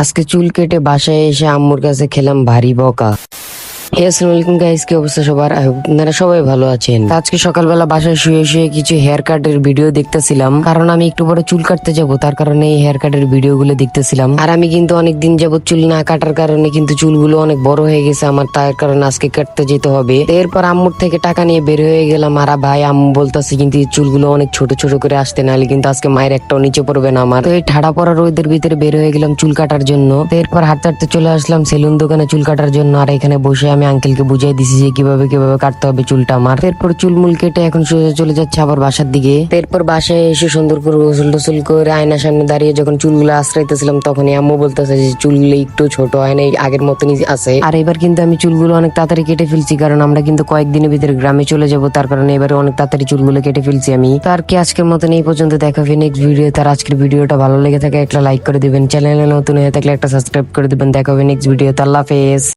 আজকে চুল কেটে বাসায় এসে আম্মুর কাছে খেলাম ভারী বকা। আসসালামু আলাইকুম গাইস, কি অবস্থা সবার? I hope আপনারা সবাই ভালো আছেন। তা আজকে সকালবেলা বাসায় শুয়ে শুয়ে কিছু হেয়ার কাটের ভিডিও দেখতেছিলাম, কারণ আমি একটু পরে চুল কাটতে যাব, তার কারণে এই হেয়ার কাটের ভিডিও গুলো দেখতেছিলাম। আর আমি কিন্তু অনেক দিন যাবত চুল না কাটার কারণে কিন্তু চুলগুলো অনেক বড় হয়ে গেছে আমার, তার কারণে আজকে কাটতে যেতে হবে। তো এরপর আম্মুর থেকে টাকা নিয়ে বের হয়ে গেলাম। আর ভাই আম্মু বলতেছে কিন্তু এই চুলগুলো অনেক ছোট ছোট করে আসতে, নাহলে কিন্তু আজকে মায়ের একটাও নিচে পড়বে না আমার। তো এই ঠাড়া পড়া রোদের ভিতরে বের হয়ে গেলাম চুল কাটার জন্য। তো এরপর হাঁটতে হাঁটতে চলে আসলাম সেলুন দোকানে চুল কাটার জন্য। আর এখানে বসে আমি আঙ্কেলকে বুঝাই দিছি যে কিভাবে কিভাবে কাটতে হবে চুলটা আমার। এরপর চুলমুল কেটে এখন সোজা চলে যাচ্ছে আবার বাসার দিকে। এরপর বাসায় এসে সুন্দর করে গোসল টোসল করে আয়নার সামনে দাঁড়িয়ে যখন চুলগুলো আশ্রাইতেছিলাম, তখনই আম্মু বলতেছে যে চুলগুলো একটু ছোট হয় নাই, আগের মতনই আছে। আর এবার কিন্তু আমি চুলগুলো অনেক তাড়াতাড়ি কেটে ফেলছি, কারণ আমরা কিন্তু কয়েকদিনের ভিতরে গ্রামে চলে যাব, তার কারণে এবারে অনেক তাড়াতাড়ি চুলগুলো কেটে ফেলছি আমি। তো আর কি আজকের মতন এই পর্যন্ত, দেখা হবে নেক্সট ভিডিও। তার আজকের ভিডিওটা ভালো লেগে থাকে একটা লাইক করে দিবেন, চ্যানেলে নতুন হয়ে থাকলে একটা সাবস্ক্রাইব করে দিবেন। দেখা হবে নেক্সট ভিডিও। আল্লাহ হাফেজ।